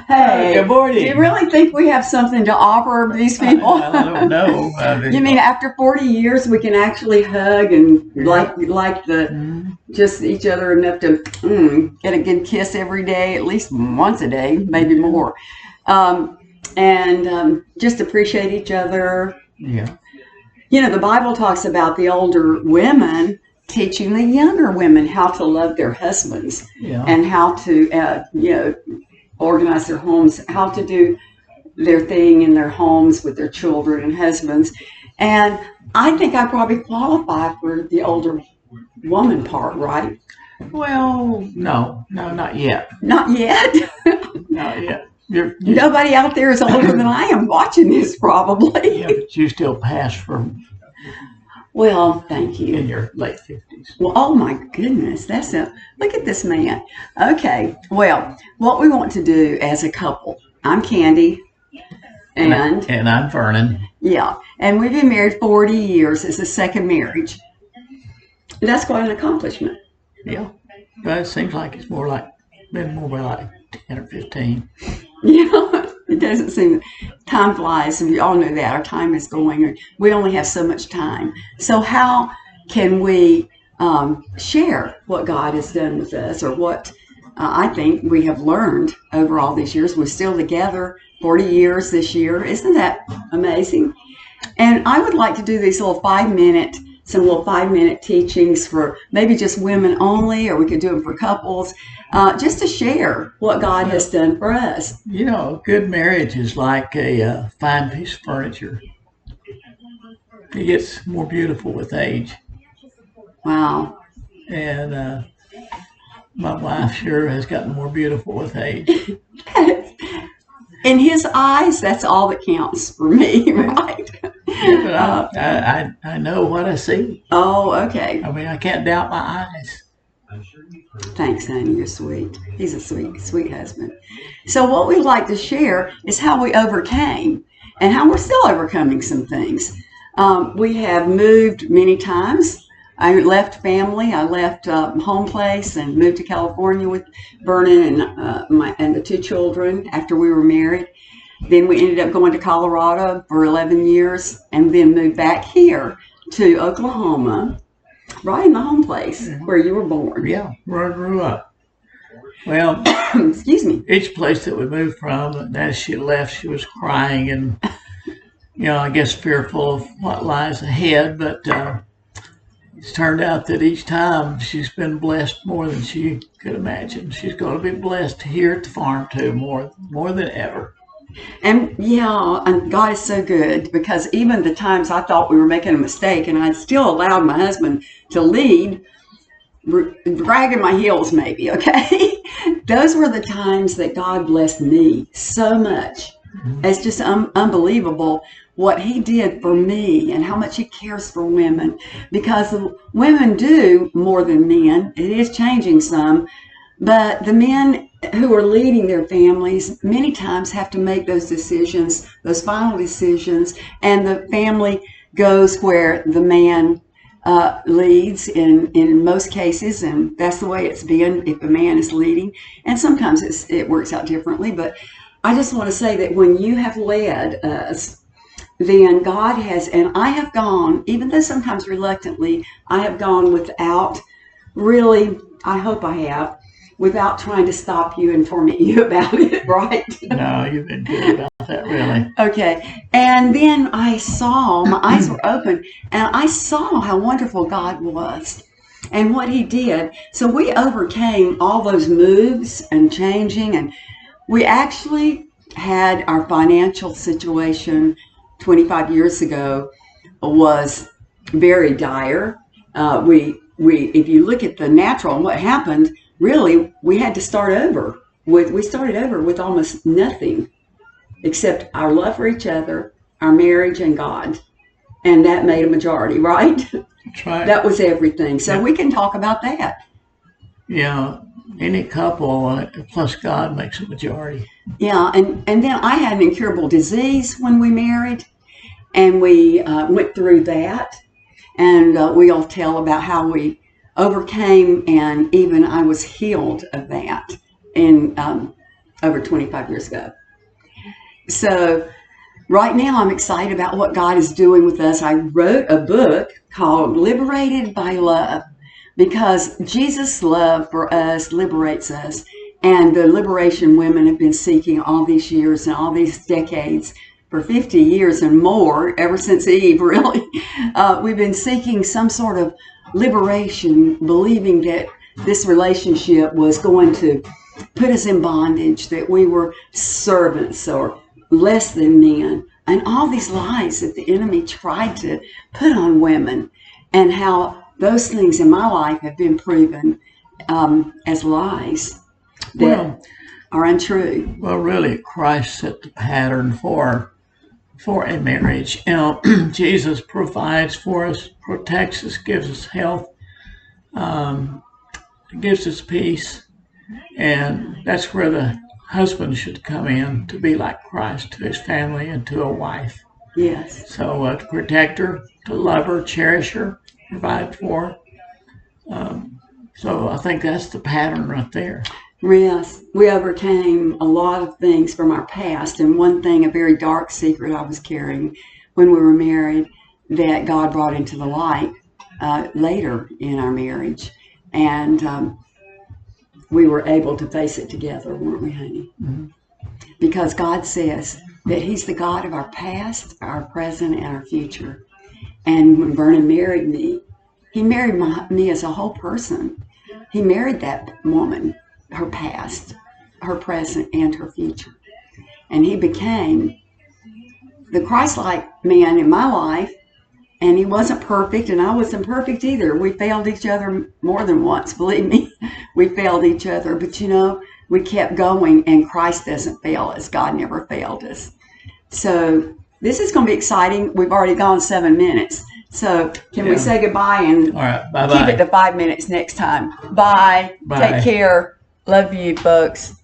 Hey, good morning. do you really think we have something to offer these people? I don't know. You mean after 40 years we can actually hug and like just each other enough to get a good kiss every day, at least once a day, maybe more, and just appreciate each other. Yeah. You know, the Bible talks about the older women teaching the younger women how to love their husbands and how to, organize their homes, how to do their thing in their homes with their children and husbands. And I think I probably qualify for the older woman part, right? Well, no, not yet. Not yet. Not yet. Nobody out there is older than I am watching this, probably. Yeah, but you still pass for. Well, thank you. In your late 50s. Well, oh my goodness, look at this man. Okay, well, what we want to do as a couple, I'm Candy, and I'm Vernon. Yeah, and we've been married 40 years. It's a second marriage. That's quite an accomplishment. Yeah, but it seems like it's been more like 10 or 15. Yeah, it doesn't seem, time flies, and we all know that. Our time is going, we only have so much time. So how can we share what God has done with us, or what I think we have learned over all these years? We're still together 40 years this year. Isn't that amazing? And I would like to do these little 5-minute teachings for maybe just women only, or we could do them for couples, just to share what God has done for us. You know, a good marriage is like a fine piece of furniture. It gets more beautiful with age. Wow. And my wife sure has gotten more beautiful with age. In his eyes, that's all that counts for me, right? Yeah, but I know what I see. Oh, okay. I mean, I can't doubt my eyes. Thanks, honey. You're sweet. He's a sweet, sweet husband. So what we'd like to share is how we overcame and how we're still overcoming some things. We have moved many times. I left family. I left home place and moved to California with Vernon and the 2 children after we were married. Then we ended up going to Colorado for 11 years and then moved back here to Oklahoma, right in the home place where you were born. Yeah, where I grew up. Well, excuse me. Each place that we moved from, as she left, she was crying and, I guess fearful of what lies ahead. But it's turned out that each time she's been blessed more than she could imagine. She's going to be blessed here at the farm too, more than ever. And and God is so good, because even the times I thought we were making a mistake and I still allowed my husband to lead, dragging my heels maybe, okay? Those were the times that God blessed me so much. It's just unbelievable what he did for me and how much he cares for women, because women do more than men. It is changing some, but the men who are leading their families many times have to make those decisions, those final decisions, and the family goes where the man leads in most cases, and that's the way it's been if a man is leading. And sometimes it works out differently, but I just want to say that when you have led us, then God has, and I have gone, even though sometimes reluctantly, I have gone without really, I hope I have, without trying to stop you and torment you about it, right? No, you've been good about that, really. Okay. And then I saw, my eyes were open, and I saw how wonderful God was and what he did. So we overcame all those moves and changing, and we actually had our financial situation 25 years ago was very dire. If you look at the natural and what happened, really, we had to start over. We started over with almost nothing except our love for each other, our marriage, and God. And that made a majority, right? That's right. That was everything. So we can talk about that. Yeah, any couple plus God makes a majority. Yeah, and then I had an incurable disease when we married, and we went through that. And we'll tell about how we overcame, and even I was healed of that. in over 25 years ago. So right now I'm excited about what God is doing with us. I wrote a book called Liberated by Love, because Jesus' love for us liberates us. And the liberation women have been seeking all these years and all these decades, for 50 years and more, ever since Eve, really. We've been seeking some sort of liberation, believing that this relationship was going to put us in bondage, that we were servants or less than men, and all these lies that the enemy tried to put on women, and how those things in my life have been proven as lies that are untrue. Well, really, Christ set the pattern for a marriage. You know, Jesus provides for us, protects us, gives us health, gives us peace, and that's where the husband should come in, to be like Christ to his family and to a wife. Yes. So to protect her, to love her, cherish her, provide for her. So I think that's the pattern right there. Yes, we overcame a lot of things from our past, and one thing, a very dark secret I was carrying when we were married, that God brought into the light later in our marriage, and we were able to face it together, weren't we, honey? Mm-hmm. Because God says that He's the God of our past, our present, and our future. And when Vernon married me, he married me as a whole person. He married that woman, her past, her present, and her future. And he became the Christ-like man in my life. And he wasn't perfect, and I wasn't perfect either. We failed each other more than once, believe me. We failed each other, but you know, we kept going, and Christ doesn't fail us. God never failed us. So this is going to be exciting. We've already gone 7 minutes. So can we say goodbye and all right, bye-bye. Keep it to 5 minutes next time. Bye. Bye. Take care. Love you, folks.